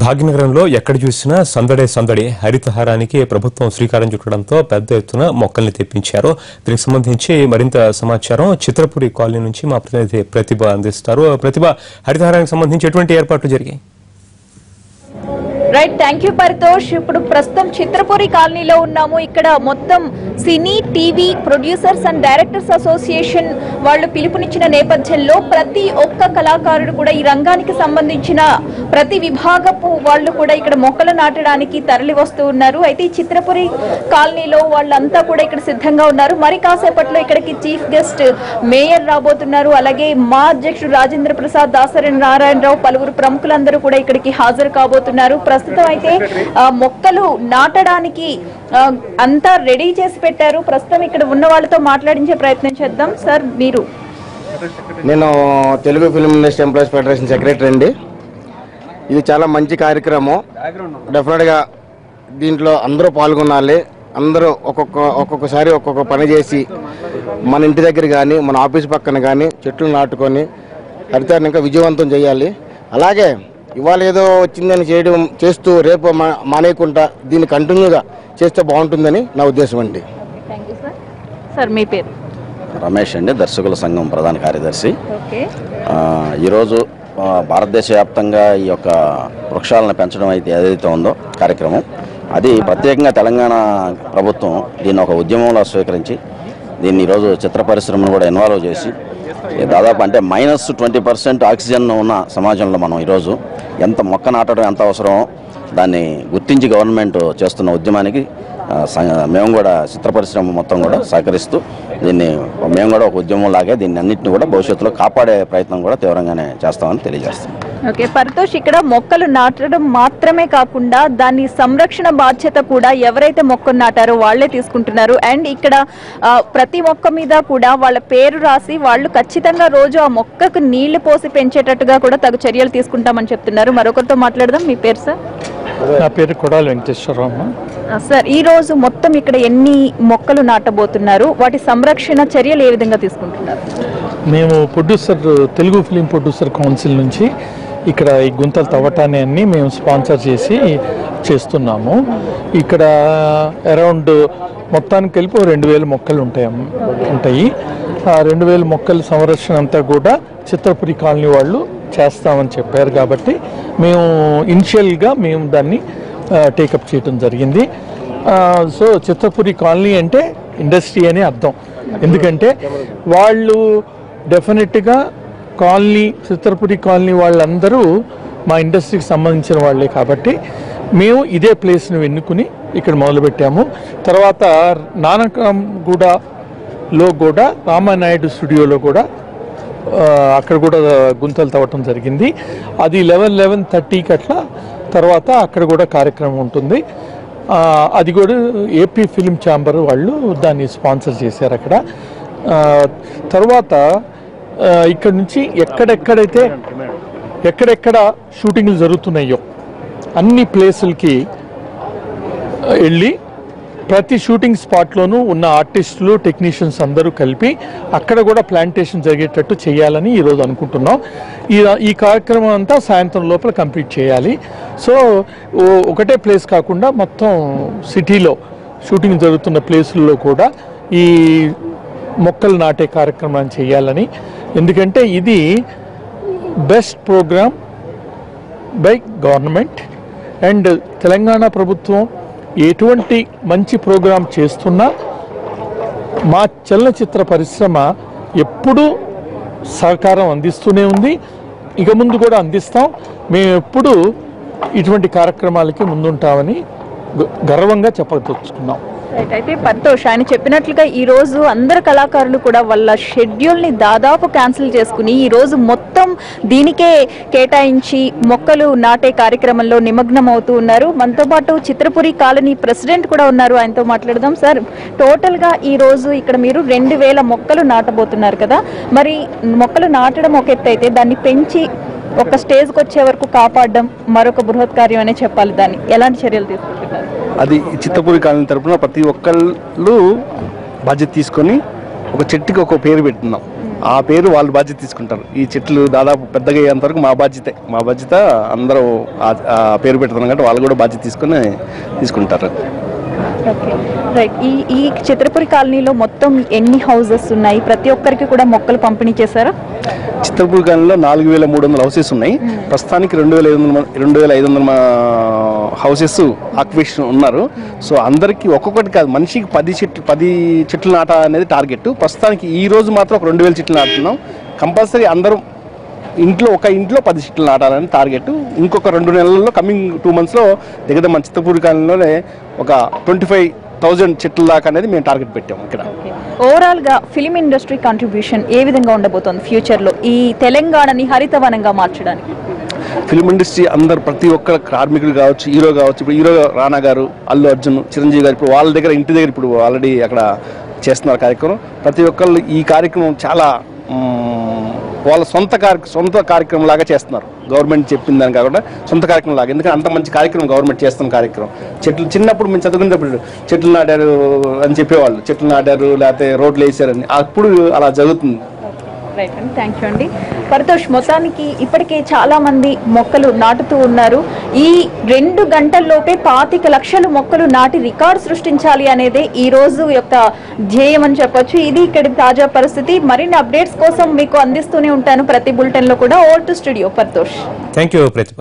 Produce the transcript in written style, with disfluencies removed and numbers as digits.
భాగ్యనగరంలో ఎక్కడ చూసినా సందడే సందడి. హరితహారానికి ప్రభుత్వం శ్రీకారం చుట్టడంతో పెద్ద ఎత్తున మొక్కల్ని తెప్పించారు. దీనికి సంబంధించి మరింత సమాచారం చిత్రపురి కాలనీ నుంచి మా ప్రతినిధి ప్రతిభ అందిస్తారు. ప్రతిభ, హరితహారానికి సంబంధించి ఎటువంటి ఏర్పాట్లు జరిగాయి? Right, thank you Paritosh. ఇప్పుడు ప్రస్తుతం చిత్రపురి కాలనీలో ఉన్నాము. ఇక్కడ మొత్తం సినీ TV producers and directors association వాళ్ళు పిలుపునిచ్చిన నేపథ్యంలో ప్రతి ఒక్క కళాకారుడు కూడా ఈ రంగానికి సంబంధించిన ప్రతి విభాగపు వాళ్ళు కూడా ఇక్కడ మొక్కలు నాటడానికి తరలి వస్తూ ఉన్నారు. అయితే ఈ చిత్రపురి కాలనీలో వాళ్ళంతా కూడా ఇక్కడ సిద్ధంగా ఉన్నారు. మరి కాసేపట్లో ఇక్కడికి చీఫ్ గెస్ట్ మేయర్ రాబోతున్నారు. అలాగే మా అధ్యక్షుడు రాజేంద్ర ప్రసాద్, దాసరి నారాయణరావు, పలువురు ప్రముఖులందరూ కూడా ఇక్కడికి హాజరు కాబోతున్నారు. ప్రస్తుతం అయితే మొక్కలు నాటడానికి అంతా రెడీ చేసి పెట్టారు. ప్రస్తుతం ఇక్కడ ఉన్న వాళ్ళతో మాట్లాడించే ప్రయత్నం చేద్దాం. సార్, మీరు? నేను Telugu film industry employees federation secretary అండి. ఇది చాలా మంచి కార్యక్రమం. డెఫినెట్గా దీంట్లో అందరూ పాల్గొనాలి. అందరూ ఒక్కొక్కసారి ఒక్కొక్క పని చేసి మన ఇంటి దగ్గర కానీ మన ఆఫీస్ పక్కన కానీ చెట్లు నాటుకొని హరితాన్ని ఇంకా విజయవంతం చేయాలి. అలాగే ఇవాళ ఏదో వచ్చిందని చేస్తూ రేపు మానేయకుండా దీన్ని కంటిన్యూగా చేస్తే బాగుంటుందని నా ఉద్దేశం అండి. సార్, మీ పేరు? రమేష్ అండి, దర్శకుల సంఘం ప్రధాన కార్యదర్శి. ఈరోజు భారతదేశ వ్యాప్తంగా ఈ యొక్క వృక్షాలను పెంచడం ఏదైతే ఉందో కార్యక్రమం, అది ప్రత్యేకంగా తెలంగాణ ప్రభుత్వం దీన్ని ఒక ఉద్యమంలో స్వీకరించి దీన్ని ఈరోజు చిత్ర పరిశ్రమను కూడా ఇన్వాల్వ్ చేసి దాదాపు అంటే -20% ఆక్సిజన్ ఉన్న సమాజంలో మనం ఈరోజు ఎంత మొక్క నాటడం ఎంత అవసరమో దాన్ని గుర్తించి గవర్నమెంట్ చేస్తున్న ఉద్యమానికి మేము కూడా చిత్ర పరిశ్రమ మొత్తం కూడా సహకరిస్తూ దీన్ని మేము కూడా ఒక ఉద్యమం లాగే దీన్ని అన్నింటినీ కూడా భవిష్యత్తులో కాపాడే ప్రయత్నం కూడా తీవ్రంగానే చేస్తామని తెలియజేస్తాం. ఓకే పరితోష్, ఇక్కడ మొక్కలు నాటడం మాత్రమే కాకుండా దాని సంరక్షణ బాధ్యత కూడా ఎవరైతే మొక్కలు నాటారో వాళ్లే తీసుకుంటున్నారు. అండ్ ఇక్కడ ప్రతి మొక్క మీద కూడా వాళ్ళ పేరు రాసి వాళ్ళు ఖచ్చితంగా రోజు ఆ మొక్కకు నీళ్లు పోసి పెంచేటట్టుగా కూడా తగు చర్యలు తీసుకుంటామని చెప్తున్నారు. మరొకరితో మాట్లాడదాం. మీ పేరు సార్? నా పేరు కొడాలి వెంకటేశ్వరరావు. సార్, ఈ రోజు మొత్తం ఇక్కడ ఎన్ని మొక్కలు నాటబోతున్నారు? వాటి సంరక్షణ చర్యలు ఏ విధంగా తీసుకుంటున్నారు? మేము తెలుగు ఫిలిం ప్రొడ్యూసర్ కౌన్సిల్ నుంచి ఇక్కడ ఈ గుంతలు తవ్వటాన్ని అన్ని మేము స్పాన్సర్ చేసి చేస్తున్నాము. ఇక్కడ అరౌండ్ మొత్తానికి కలిపి 2000 మొక్కలు ఉంటాయి. ఆ 2000 మొక్కల సంరక్షణ అంతా కూడా చిత్రపురి కాలనీ వాళ్ళు చేస్తామని చెప్పారు. కాబట్టి మేము ఇనిషియల్గా మేము దాన్ని టేకప్ చేయడం జరిగింది. సో చిత్రపురి కాలనీ అంటే ఇండస్ట్రీ అని అర్థం. ఎందుకంటే వాళ్ళు డెఫినెట్గా చిత్రపురి కాలనీ వాళ్ళందరూ మా ఇండస్ట్రీకి సంబంధించిన వాళ్ళే. కాబట్టి మేము ఇదే ప్లేస్ను ఎన్నుకుని ఇక్కడ మొదలుపెట్టాము. తర్వాత నానకంగూడలో కూడా రామానాయుడు స్టూడియోలో కూడా అక్కడ కూడా గుంతలు తవ్వటం జరిగింది. అది 11:30కి అట్లా తర్వాత అక్కడ కూడా కార్యక్రమం ఉంటుంది. అది కూడా ఏపీ ఫిలిం ఛాంబర్ వాళ్ళు దాన్ని స్పాన్సర్ చేశారు అక్కడ. తర్వాత ఇక్కడ నుంచి ఎక్కడెక్కడ షూటింగ్లు జరుగుతున్నాయో అన్ని ప్లేసులకి వెళ్ళి ప్రతి షూటింగ్ స్పాట్లోనూ ఉన్న ఆర్టిస్టులు టెక్నీషియన్స్ అందరూ కలిపి అక్కడ కూడా ప్లాంటేషన్ జరిగేటట్టు చేయాలని ఈరోజు అనుకుంటున్నాం. ఈ కార్యక్రమం అంతా సాయంత్రం లోపల కంప్లీట్ చేయాలి. సో ఒకటే ప్లేస్ కాకుండా మొత్తం సిటీలో షూటింగ్ జరుగుతున్న ప్లేసుల్లో కూడా ఈ మొక్కలు నాటే కార్యక్రమాన్ని చేయాలని. ఎందుకంటే ఇది best program by government. And Telangana ప్రభుత్వం ఎటువంటి మంచి ప్రోగ్రాం చేస్తున్నా మా చలనచిత్ర పరిశ్రమ ఎప్పుడూ సహకారం అందిస్తూనే ఉంది. ఇక ముందు కూడా అందిస్తాం. మేము ఎప్పుడు ఇటువంటి కార్యక్రమాలకి ముందుంటామని గర్వంగా చెప్పదలుచుకున్నాం. అయితే పరితోష్, ఆయన చెప్పినట్లుగా ఈ రోజు అందరు కళాకారులు కూడా వాళ్ళ షెడ్యూల్ని దాదాపు క్యాన్సిల్ చేసుకుని ఈ రోజు మొత్తం దీనికే కేటాయించి మొక్కలు నాటే కార్యక్రమంలో నిమగ్నం అవుతూ ఉన్నారు. మనతో పాటు చిత్రపురి కాలనీ ప్రెసిడెంట్ కూడా ఉన్నారు. ఆయనతో మాట్లాడదాం. సార్, టోటల్గా ఈ రోజు ఇక్కడ మీరు 2000 మొక్కలు నాటబోతున్నారు కదా. మరి మొక్కలు నాటడం ఒక ఎత్తు అయితే దాన్ని పెంచి ఒక స్టేజ్కి వచ్చే వరకు కాపాడడం మరొక బృహత్ కార్యం అనే చెప్పాలి. దాన్ని ఎలాంటి చర్యలు తీసుకుంటున్నారు? అది చిత్తపూరి కాలనీ తరపున ప్రతి ఒక్కళ్ళు బాధ్యత తీసుకొని ఒక చెట్టుకి ఒక పేరు పెట్టున్నాం. ఆ పేరు వాళ్ళు బాధ్యత తీసుకుంటారు. ఈ చెట్లు దాదాపు పెద్దగా అయ్యేంత వరకు మా బాధ్యత అందరూ ఆ పేరు పెడుతున్నాం కాబట్టి వాళ్ళు కూడా బాధ్యత తీసుకుంటారు. రైట్. ఈ చిత్రపురి కాలనీలో మొత్తం ఎన్ని హౌసెస్ ఉన్నాయి? ప్రతి ఒక్కరికి కూడా మొక్కలు పంపిణీ చేశారా? చిత్రపూర్ కాలనీలో 4300 హౌసెస్ ఉన్నాయి. ప్రస్తుతానికి 2500 హౌసెస్ ఆక్యుపేషన్ ఉన్నారు. సో అందరికీ ఒక్కొక్కటి కాదు, మనిషికి 10 చెట్లు నాట అనేది టార్గెట్. ప్రస్తుతానికి ఈ రోజు మాత్రం ఒక 2000 చెట్లు నాటుతున్నాం. కంపల్సరీ అందరూ ఒక ఇంట్లో 10 చెట్లు నాటాలని టార్గెట్. ఇంకొక 2 నెలల్లో కమింగ్ 2 monthsలో దగ్గర మన చిత్తపూర్ కాలనీలోనే ఒక 25,000 చెట్ల దాకా అనేది మేము టార్గెట్ పెట్టాము ఇక్కడ. ఓవరాల్ గా ఫిలిం ఇండస్ట్రీ కాంట్రిబ్యూషన్ ఏ విధంగా ఉండబోతోంది ఫ్యూచర్ లో ఈ తెలంగాణని హరితవనంగా మార్చడానికి? ఫిలిం ఇండస్ట్రీ అందరు ప్రతి ఒక్క కార్మికులు కావచ్చు, హీరో కావచ్చు. ఇప్పుడు హీరో రానా గారు, అల్లు అర్జున్, చిరంజీవి గారు ఇప్పుడు వాళ్ళ దగ్గర ఇంటి దగ్గర ఇప్పుడు ఆల్రెడీ అక్కడ చేస్తున్నారు కార్యక్రమం. ప్రతి ఒక్కళ్ళు ఈ కార్యక్రమం చాలా వాళ్ళ సొంత కార్యక్రమం లాగా చేస్తున్నారు. గవర్నమెంట్ చెప్పిన దాని కాకుండా సొంత కార్యక్రమం లాగా. ఎందుకంటే అంత మంచి కార్యక్రమం గవర్నమెంట్ చేస్తున్న కార్యక్రమం. చెట్లు చిన్నప్పుడు మేము చదువుకునేటప్పుడు చెట్లు నాటారు అని చెప్పేవాళ్ళు, చెట్లు నాటారు లేకపోతే రోడ్లు వేసారని. అప్పుడు అలా జరుగుతుంది. రైట్ అండి, థ్యాంక్ యూ అండి. పరితోష్, మొత్తానికి ఇప్పటికే చాలా మంది మొక్కలు నాటుతూ ఉన్నారు. ఈ 2 గంటల్లోపే 25 లక్షల మొక్కలు నాటి రికార్డు సృష్టించాలి అనేదే ఈ రోజు యొక్క ధ్యేయం అని చెప్పొచ్చు. ఇది ఇక్కడి తాజా పరిస్థితి. మరిన్ని అప్డేట్స్ కోసం మీకు అందిస్తూనే ఉంటాను ప్రతి బులెటిన్ లో కూడా. Over to studio Paritosh. Thank you Pratibha.